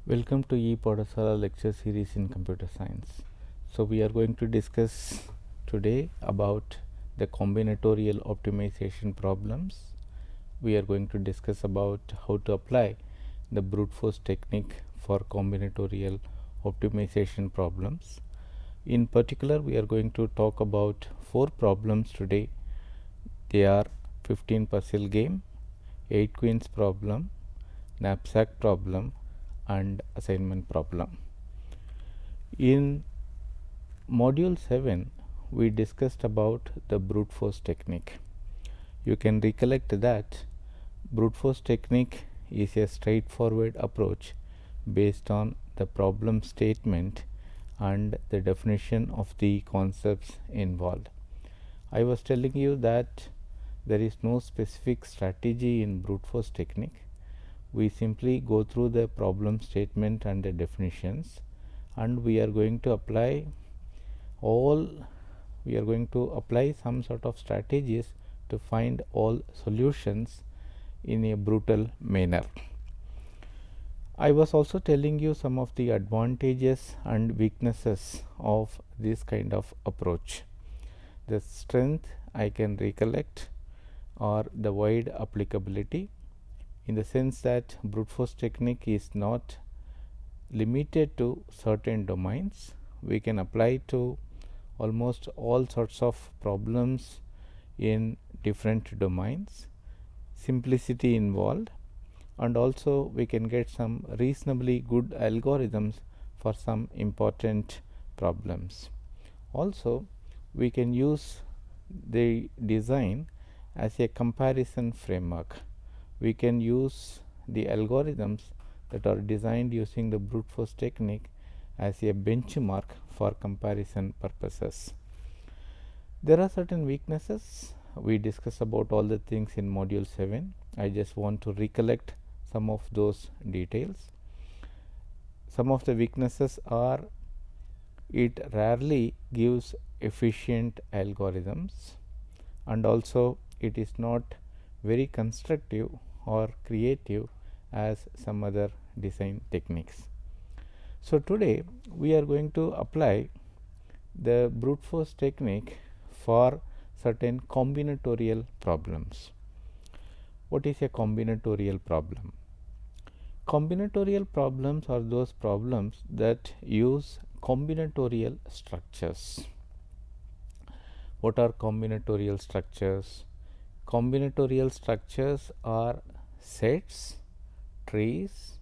Welcome to E Podasala lecture series in computer science. So we are going to discuss today about the combinatorial optimization problems. We are going to discuss about how to apply the brute force technique for combinatorial optimization problems. In particular, we are going to talk about 4 problems today. They are 15 puzzle game, 8 queens problem, knapsack problem, and assignment problem. In module 7 we discussed about the brute force technique. You can recollect that brute force technique is a straightforward approach based on the problem statement and the definition of the concepts involved. I was telling you that there is no specific strategy in brute force technique. We simply go through the problem statement and the definitions, and we are going to apply some sort of strategies to find all solutions in a brutal manner. I was also telling you some of the advantages and weaknesses of this kind of approach. The strength I can recollect or the wide applicability, in the sense that brute force technique is not limited to certain domains. We can apply to almost all sorts of problems in different domains, simplicity involved, and also we can get some reasonably good algorithms for some important problems. Also, we can use the design as a comparison framework. We can use the algorithms that are designed using the brute force technique as a benchmark for comparison purposes. There are certain weaknesses. We discussed about all the things in module 7. I just want to recollect some of those details. Some of the weaknesses are: it rarely gives efficient algorithms, and also it is not very constructive or creative as some other design techniques. So today we are going to apply the brute force technique for certain combinatorial problems. What is a combinatorial problem? Combinatorial problems are those problems that use combinatorial structures. What are combinatorial structures? Combinatorial structures are sets, trees,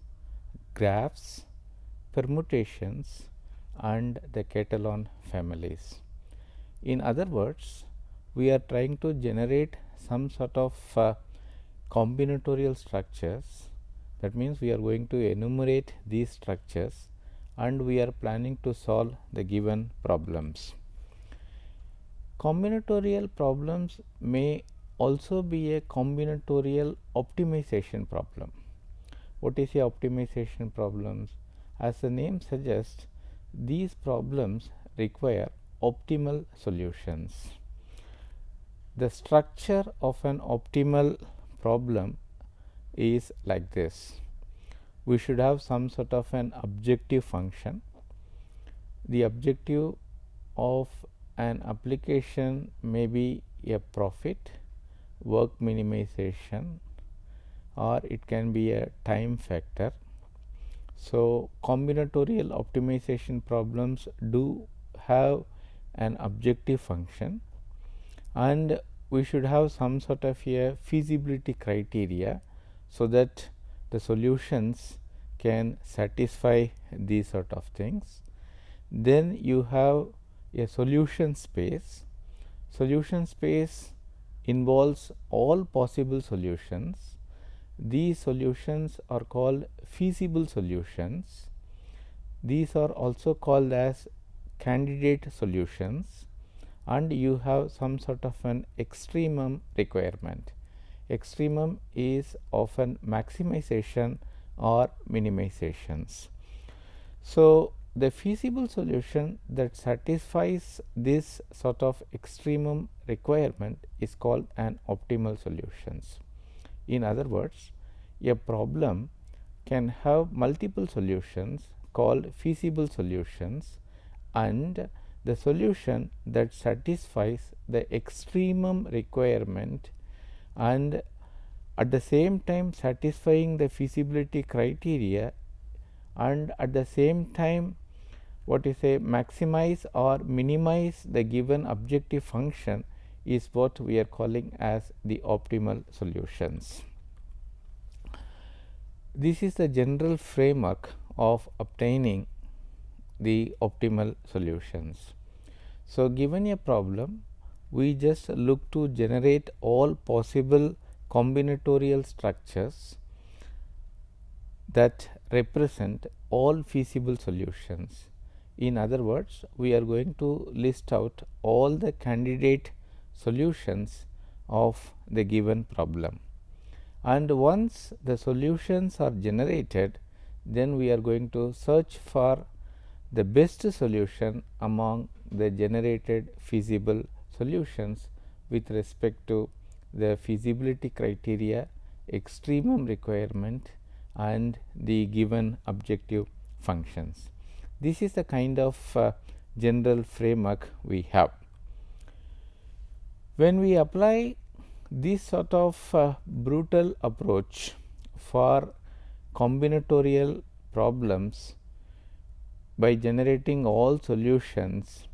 graphs, permutations, and the Catalan families. In other words, we are trying to generate some sort of combinatorial structures. That means we are going to enumerate these structures and we are planning to solve the given problems. Combinatorial problems may also be a combinatorial optimization problem. What is a optimization problems? As the name suggests, these problems require optimal solutions. The structure of an optimal problem is like this. We should have some sort of an objective function. The objective of an application may be a profit, work minimization, or it can be a time factor. So combinatorial optimization problems do have an objective function, and we should have some sort of a feasibility criteria so that the solutions can satisfy these sort of things. Then you have a solution space. Solution space involves all possible solutions. These solutions are called feasible solutions. These are also called as candidate solutions, and you have some sort of an extremum requirement. Extremum is often maximization or minimizations. So the feasible solution that satisfies this sort of extremum requirement is called an optimal solutions. In other words, a problem can have multiple solutions called feasible solutions, and the solution that satisfies the extremum requirement and at the same time satisfying the feasibility criteria and at the same time maximize or minimize the given objective function is what we are calling as the optimal solutions. This is the general framework of obtaining the optimal solutions. So, given a problem, we just look to generate all possible combinatorial structures that represent all feasible solutions. In other words, we are going to list out all the candidate solutions of the given problem, and once the solutions are generated, then we are going to search for the best solution among the generated feasible solutions with respect to the feasibility criteria, extremum requirement and the given objective functions. This is the kind of general framework we have. When we apply this sort of brutal approach for combinatorial problems by generating all solutions,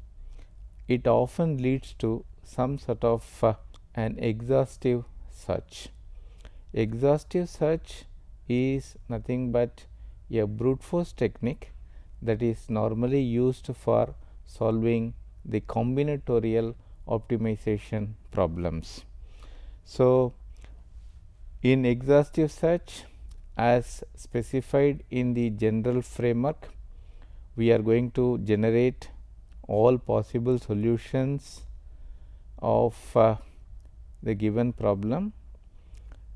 it often leads to some sort of an exhaustive search. Exhaustive search is nothing but a brute force technique that is normally used for solving the combinatorial optimization problems. So, in exhaustive search, as specified in the general framework, we are going to generate all possible solutions of the given problem.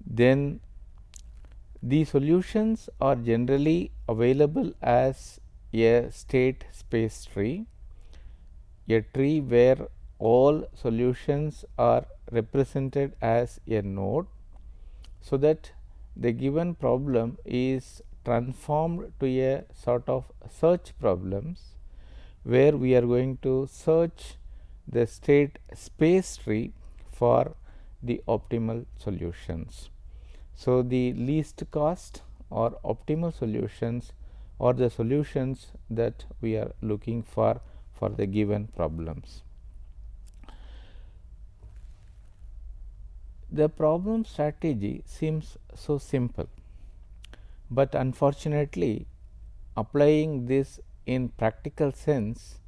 Then the solutions are generally available as a state space tree, a tree where all solutions are represented as a node, so that the given problem is transformed to a sort of search problems where we are going to search the state space tree for the optimal solutions. So, the least cost or optimal solutions are the solutions that we are looking for the given problems. The problem strategy seems so simple, but unfortunately applying this in practical sense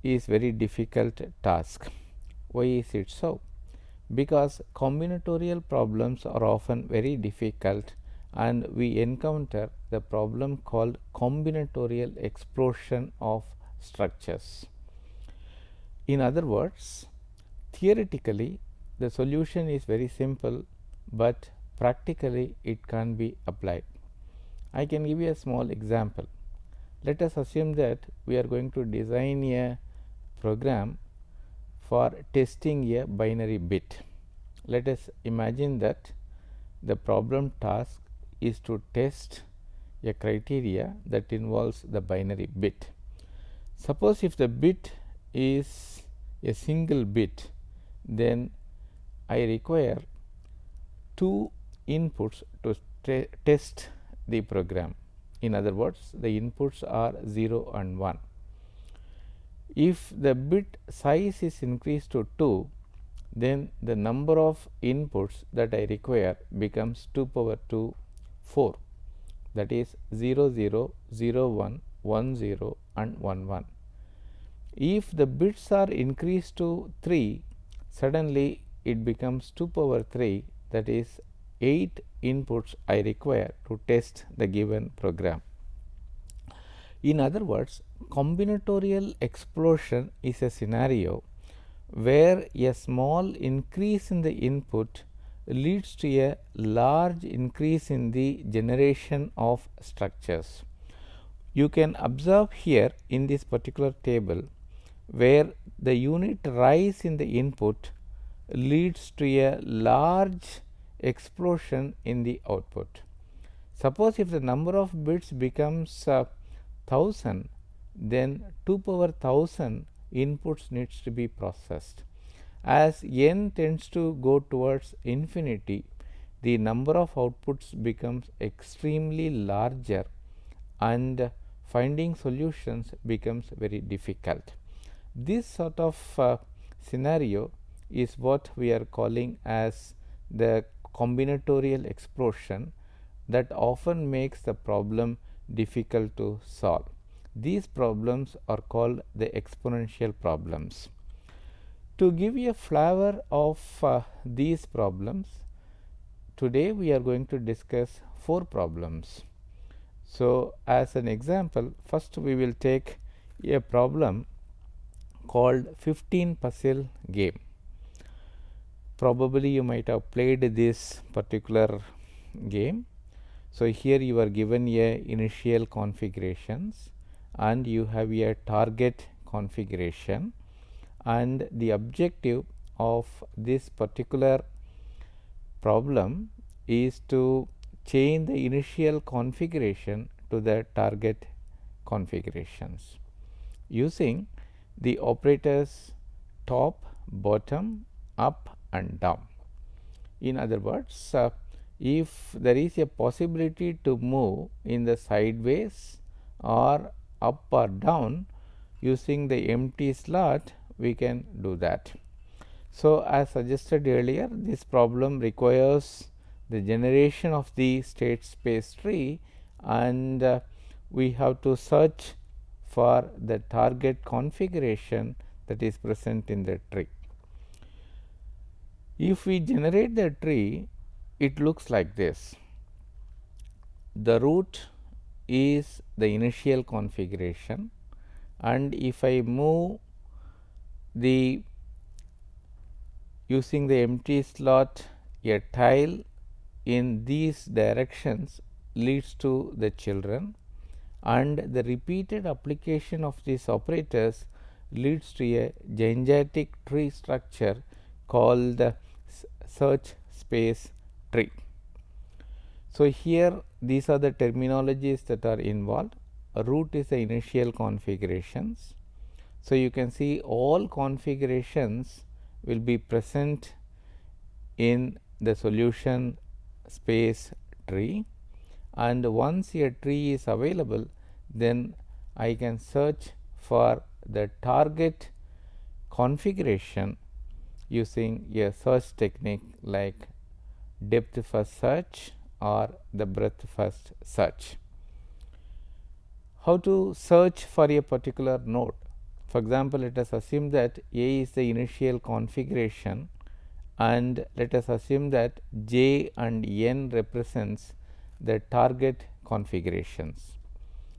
is very difficult task. Why is it so? Because combinatorial problems are often very difficult and we encounter the problem called combinatorial explosion of structures. In other words, theoretically the solution is very simple, but practically it can't be applied. I can give you a small example. Let us assume that we are going to design a program for testing a binary bit. Let us imagine that the problem task is to test a criteria that involves the binary bit. Suppose if the bit is a single bit, then I require two inputs to test the program. In other words, the inputs are 0 and 1. If the bit size is increased to 2, then the number of inputs that I require becomes 2 power 2 4, that is 0 0 0 1 1 0 and 1 1. If the bits are increased to 3, suddenly it becomes 2 power 3, that is 8 inputs I require to test the given program. In other words, combinatorial explosion is a scenario where a small increase in the input leads to a large increase in the generation of structures. You can observe here in this particular table where the unit rise in the input leads to a large explosion in the output. Suppose if the number of bits becomes 1000, then 2 power 1000 inputs needs to be processed. As n tends to go towards infinity, the number of outputs becomes extremely larger and finding solutions becomes very difficult. This sort of scenario is what we are calling as the combinatorial explosion that often makes the problem difficult to solve. These problems are called the exponential problems. To give you a flavor of these problems, today we are going to discuss 4 problems. So, as an example, first we will take a problem called 15 puzzle game. Probably you might have played this particular game. So, here you are given a initial configurations and you have a target configuration, and the objective of this particular problem is to change the initial configuration to the target configurations using the operators top, bottom, up and down. In other words, if there is a possibility to move in the sideways or up or down using the empty slot, we can do that. So, as suggested earlier, this problem requires the generation of the state space tree, and we have to search for the target configuration that is present in the tree. If we generate the tree, it looks like this. The root is the initial configuration, and if I move the using the empty slot, a tile in these directions leads to the children, and the repeated application of these operators leads to a gigantic tree structure called the search space tree. So, here these are the terminologies that are involved. A root is the initial configurations. So, you can see all configurations will be present in the solution space tree, and once a tree is available, then I can search for the target configuration using a search technique like depth first search or the breadth first search. How to search for a particular node? For example, let us assume that A is the initial configuration, and let us assume that J and N represents the target configurations.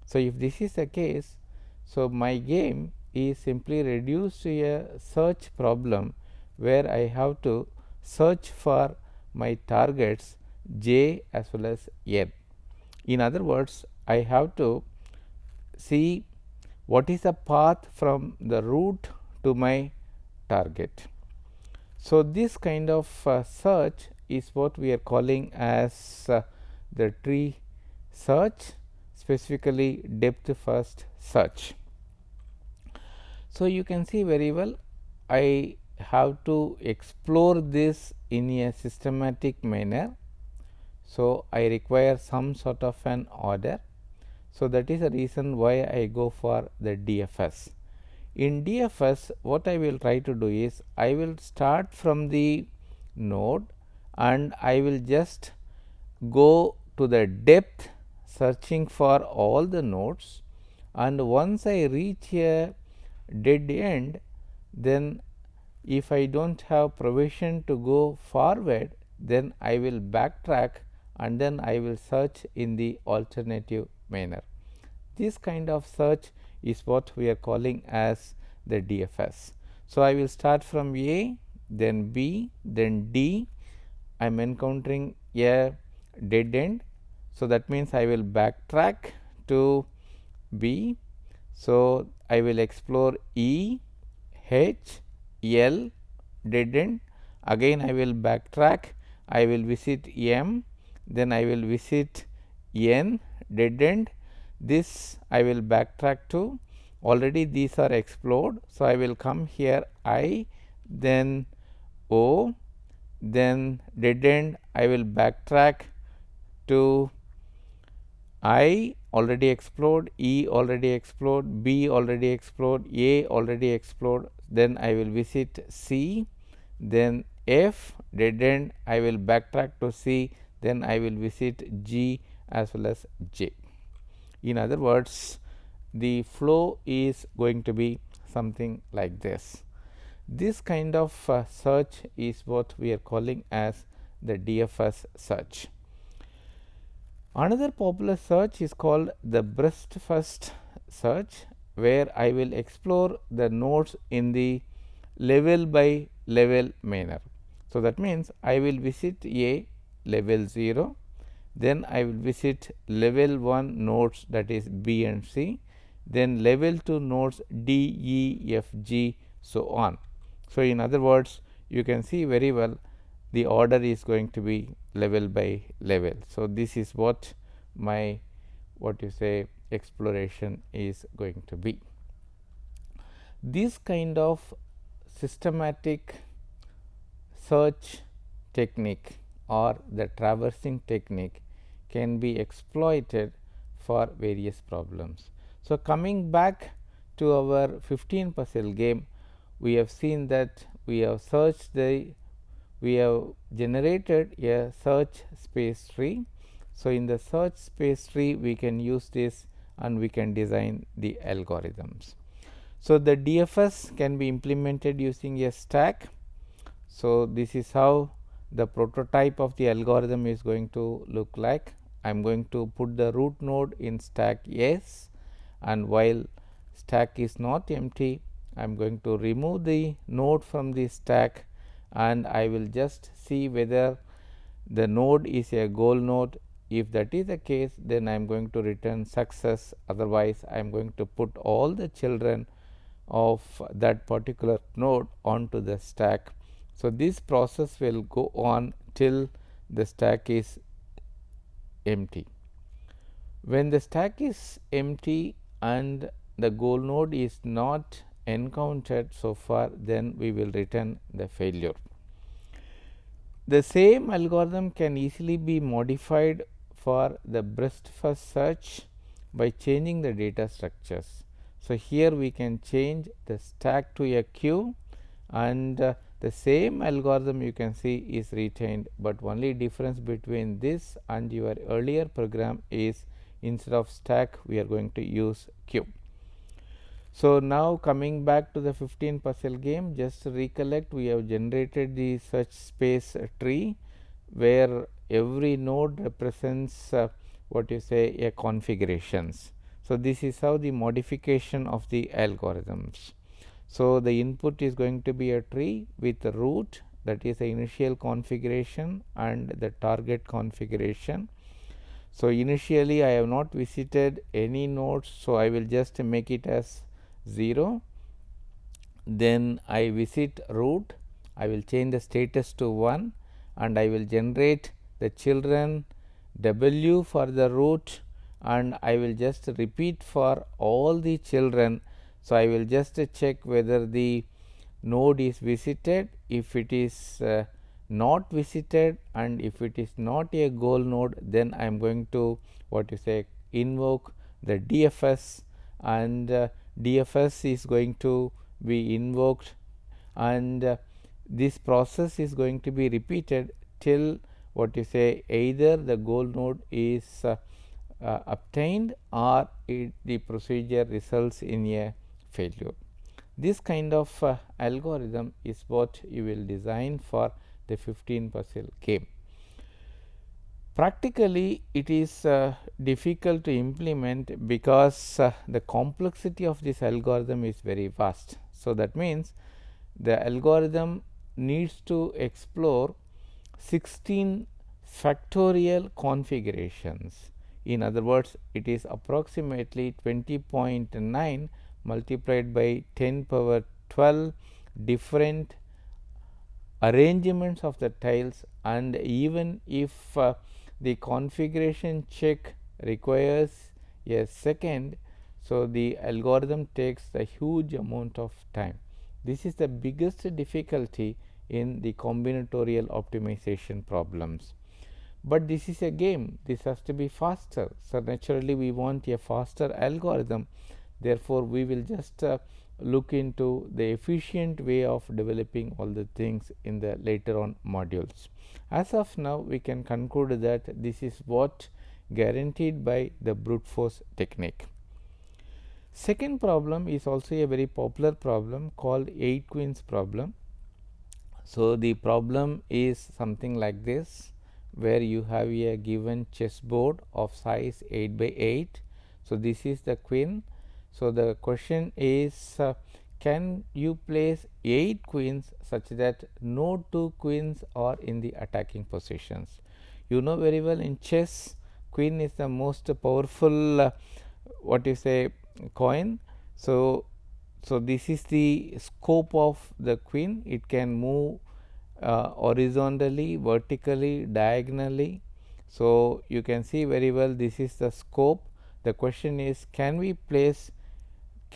So, if this is the case, so my game is simply reduced to a search problem where I have to search for my targets J as well as N. In other words, I have to see what is the path from the root to my target. So, this kind of search is what we are calling as the tree search, specifically depth first search. So, you can see very well I have to explore this in a systematic manner. So, I require some sort of an order. So, that is the reason why I go for the DFS. In DFS, what I will try to do is I will start from the node and I will just go to the depth searching for all the nodes, and once I reach a dead end, then if I do not have provision to go forward, then I will backtrack and then I will search in the alternative manner. This kind of search is what we are calling as the DFS. So, I will start from A, then B, then D. I am encountering a dead end. So, that means I will backtrack to B. So, I will explore E, H, L, dead end. Again I will backtrack, I will visit M, then I will visit n dead end. This I will backtrack to, already these are explored. So, I will come here I, then O, then dead end I will backtrack to I already explored, E already explored, B already explored, A already explored, then I will visit C, then F dead end I will backtrack to C, then I will visit G as well as J. In other words, the flow is going to be something like this. This kind of search is what we are calling as the DFS search. Another popular search is called the breadth first search, where I will explore the nodes in the level by level manner. So, that means I will visit A level 0, then I will visit level 1 nodes, that is B and C, then level 2 nodes D, E, F, G, so on. So, in other words, you can see very well the order is going to be level by level. So, this is what my exploration is going to be. This kind of systematic search technique or the traversing technique can be exploited for various problems. So, coming back to our 15 puzzle game, we have seen that we have generated a search space tree. So, in the search space tree we can use this and we can design the algorithms. So, the DFS can be implemented using a stack. So, this is how the prototype of the algorithm is going to look like. I am going to put the root node in stack S, and while stack is not empty, I am going to remove the node from the stack, and I will just see whether the node is a goal node. If that is the case, then I am going to return success, otherwise I am going to put all the children of that particular node onto the stack. So, this process will go on till the stack is empty. When the stack is empty and the goal node is not encountered so far, then we will return the failure. The same algorithm can easily be modified for the breadth first search by changing the data structures. So, here we can change the stack to a queue, and the same algorithm you can see is retained, but only difference between this and your earlier program is instead of stack we are going to use queue. So, now coming back to the 15 puzzle game, just to recollect, we have generated the search space tree where every node represents a configurations. So, this is how the modification of the algorithms. So, the input is going to be a tree with the root, that is the initial configuration, and the target configuration. So, initially I have not visited any nodes. So, I will just make it as 0, then I visit root, I will change the status to 1, and I will generate the children W for the root, and I will just repeat for all the children. So, I will just check whether the node is visited. If it is not visited and if it is not a goal node, then I am going to invoke the DFS, and DFS is going to be invoked, and this process is going to be repeated till either the goal node is obtained or the procedure results in a failure. This kind of algorithm is what you will design for the 15 puzzle game. Practically, it is difficult to implement because the complexity of this algorithm is very vast. So, that means the algorithm needs to explore 16 factorial configurations. In other words, it is approximately 20.9 multiplied by 10 power 12 different arrangements of the tiles, and even if the configuration check requires a second, so the algorithm takes a huge amount of time. This is the biggest difficulty in the combinatorial optimization problems. But this is a game, this has to be faster. So, naturally we want a faster algorithm, therefore, we will just look into the efficient way of developing all the things in the later on modules. As of now, we can conclude that this is what guaranteed by the brute force technique. Second problem is also a very popular problem called 8 queens problem. So, the problem is something like this, where you have a given chessboard of size 8 by 8. So, this is the queen. So, the question is can you place 8 queens such that no 2 queens are in the attacking positions. You know very well, in chess queen is the most powerful what you say coin. So, this is the scope of the queen, it can move horizontally, vertically, diagonally. So, you can see very well this is the scope. The question is, can we place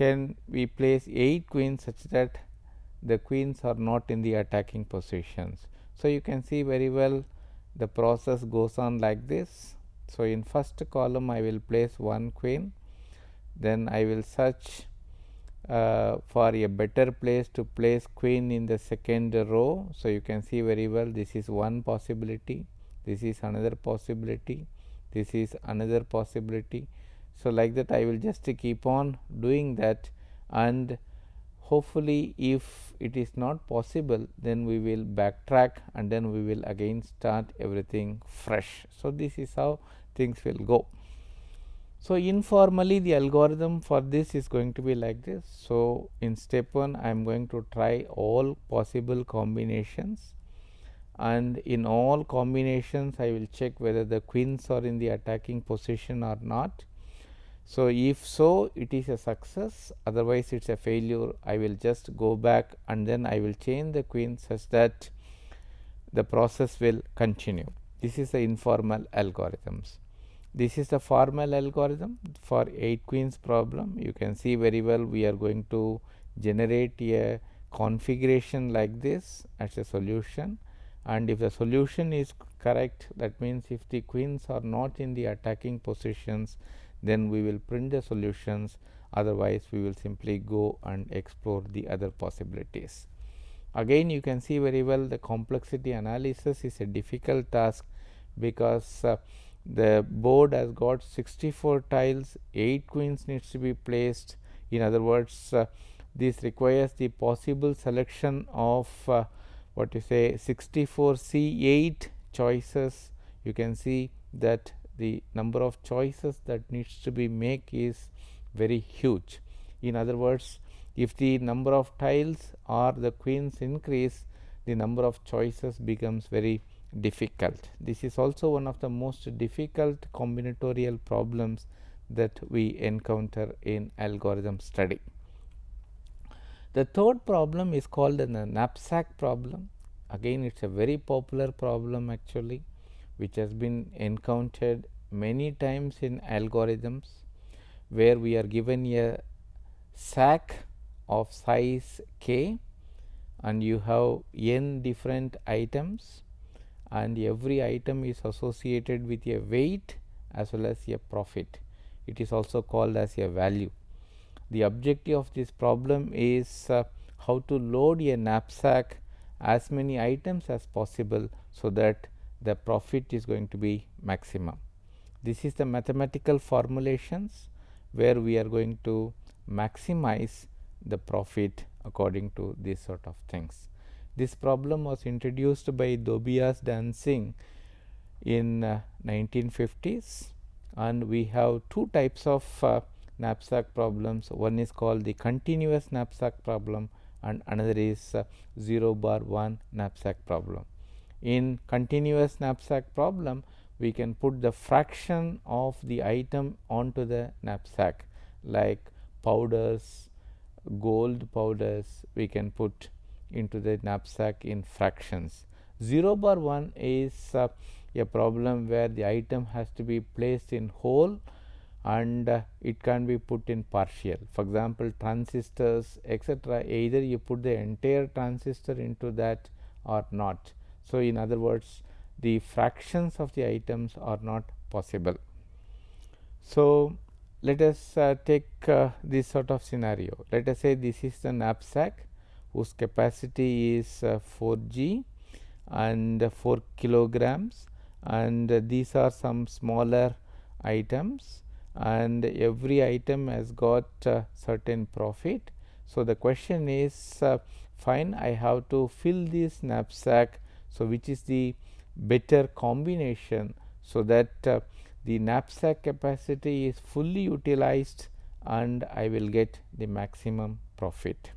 8 queens such that the queens are not in the attacking positions. So, you can see very well the process goes on like this. So, in first column I will place 1 queen, then I will search for a better place to place queen in the second row. So, you can see very well this is one possibility, this is another possibility, this is another possibility. So, like that I will just keep on doing that, and hopefully if it is not possible, then we will backtrack and then we will again start everything fresh. So, this is how things will go. So, informally the algorithm for this is going to be like this. So, in step 1 I am going to try all possible combinations, and in all combinations I will check whether the queens are in the attacking position or not. So, if so, it is a success, otherwise it is a failure. I will just go back and then I will change the queen such that the process will continue. This is the informal algorithms. This is the formal algorithm for 8 queens problem. You can see very well we are going to generate a configuration like this as a solution, and if the solution is correct, that means if the queens are not in the attacking positions, then we will print the solutions, otherwise we will simply go and explore the other possibilities. Again, you can see very well the complexity analysis is a difficult task, because the board has got 64 tiles, 8 queens needs to be placed. In other words, this requires the possible selection of 64 C8 choices. You can see that the number of choices that needs to be made is very huge. In other words, if the number of tiles or the queens increase, the number of choices becomes very difficult. This is also one of the most difficult combinatorial problems that we encounter in algorithm study. The third problem is called the knapsack problem. Again, it is a very popular problem actually, which has been encountered many times in algorithms, where we are given a sack of size k and you have n different items, and every item is associated with a weight as well as a profit. It is also called as a value. The objective of this problem is how to load a knapsack as many items as possible, so that the profit is going to be maximum. This is the mathematical formulations where we are going to maximize the profit according to these sort of things. This problem was introduced by Tobias Dancing in 1950s, and we have two types of knapsack problems. One is called the continuous knapsack problem and another is 0 bar 1 knapsack problem. In continuous knapsack problem, we can put the fraction of the item onto the knapsack, like powders, gold powders we can put into the knapsack in fractions. 0 bar 1 is a problem where the item has to be placed in whole and it can be put in partial. For example, transistors, etc. Either you put the entire transistor into that or not. So, in other words, the fractions of the items are not possible. So, let us take this sort of scenario. Let us say this is the knapsack whose capacity is 4G and 4 kilograms, and these are some smaller items, and every item has got certain profit. So, the question is fine, I have to fill this knapsack. So, which is the better combination, so that the knapsack capacity is fully utilized and I will get the maximum profit.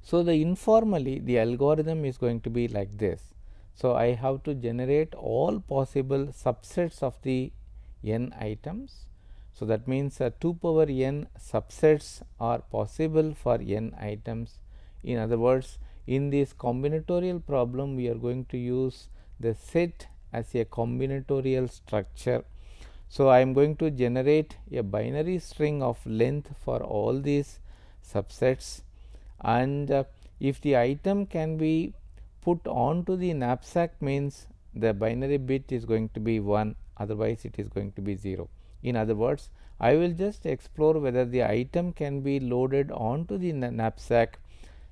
So, the informally the algorithm is going to be like this. So, I have to generate all possible subsets of the n items. So, that means 2 power n subsets are possible for n items. In other words, in this combinatorial problem, we are going to use the set as a combinatorial structure. So, I am going to generate a binary string of length for all these subsets, and if the item can be put onto the knapsack, means the binary bit is going to be 1, otherwise it is going to be 0. In other words, I will just explore whether the item can be loaded onto the knapsack.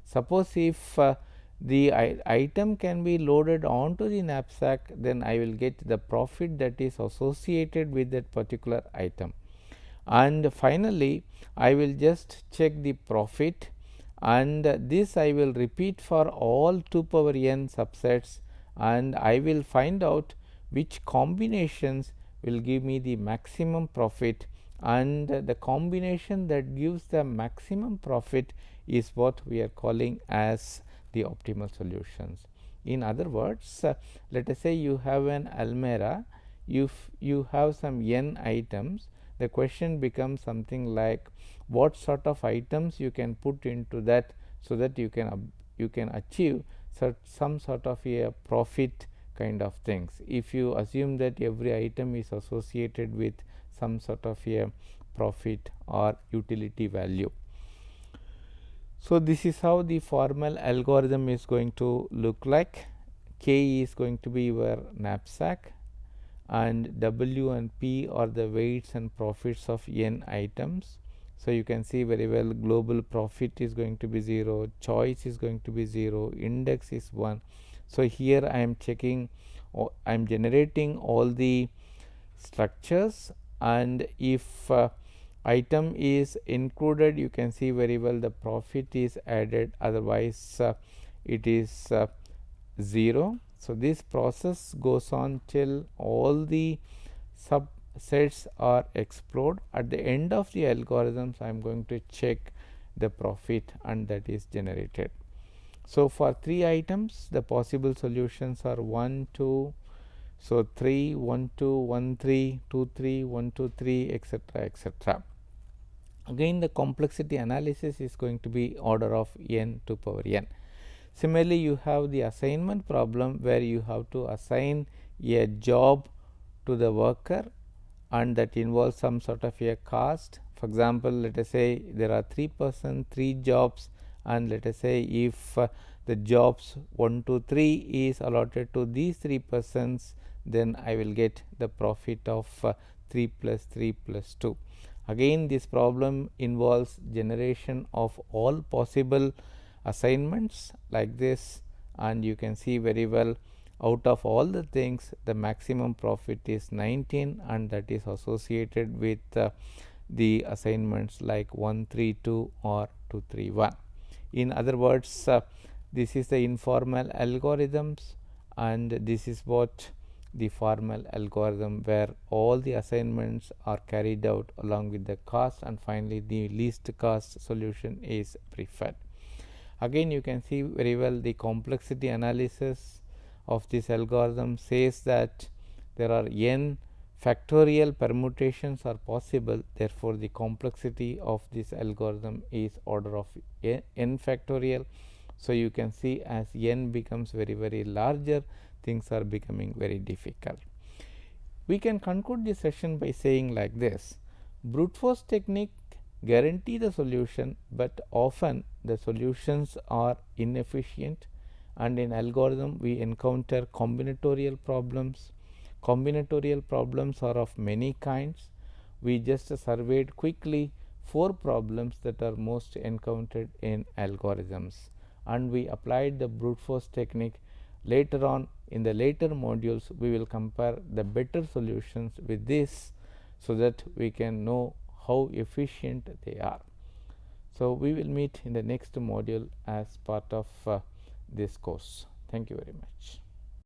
Suppose if the item can be loaded onto the knapsack, then I will get the profit that is associated with that particular item. And finally, I will just check the profit, and this I will repeat for all 2 power n subsets, and I will find out which combinations will give me the maximum profit, and the combination that gives the maximum profit is what we are calling as the optimal solutions. In other words, let us say you have an almirah, if you have some n items, the question becomes something like what sort of items you can put into that, so that you can achieve some sort of a profit kind of things. If you assume that every item is associated with some sort of a profit or utility value. So, this is how the formal algorithm is going to look like. K is going to be your knapsack, and W and P are the weights and profits of n items. So, you can see very well global profit is going to be 0, choice is going to be 0, index is 1. So, here I am checking, I am generating all the structures, and if item is included, you can see very well the profit is added, otherwise it is 0. So, this process goes on till all the subsets are explored. At the end of the algorithms, I am going to check the profit, and that is generated. So, for 3 items, the possible solutions are 1, 2, so 3, 1, 2, 1, 3, 2, 3, 1, 2, 3, etc., etc. Again, the complexity analysis is going to be order of n to power n. Similarly, you have the assignment problem where you have to assign a job to the worker, and that involves some sort of a cost. For example, let us say there are 3 persons, 3 jobs, and let us say if the jobs 1 to 3 is allotted to these 3 persons, then I will get the profit of 3 plus 3 plus 2. Again, this problem involves generation of all possible assignments like this, and you can see very well out of all the things the maximum profit is 19, and that is associated with the assignments like 132 or 231. In other words, this is the informal algorithms, and this is what the formal algorithm, where all the assignments are carried out along with the cost, and finally the least cost solution is preferred. Again, you can see very well the complexity analysis of this algorithm says that there are n factorial permutations are possible. Therefore, the complexity of this algorithm is order of n factorial. So, you can see as n becomes very larger, things are becoming very difficult. We can conclude this session by saying like this: brute force technique guarantee the solution, but often the solutions are inefficient, and in algorithm we encounter combinatorial problems. Combinatorial problems are of many kinds. We just surveyed quickly 4 problems that are most encountered in algorithms, and we applied the brute force technique. Later on, in the later modules, we will compare the better solutions with this, so that we can know how efficient they are. So, we will meet in the next module as part of this course. Thank you very much.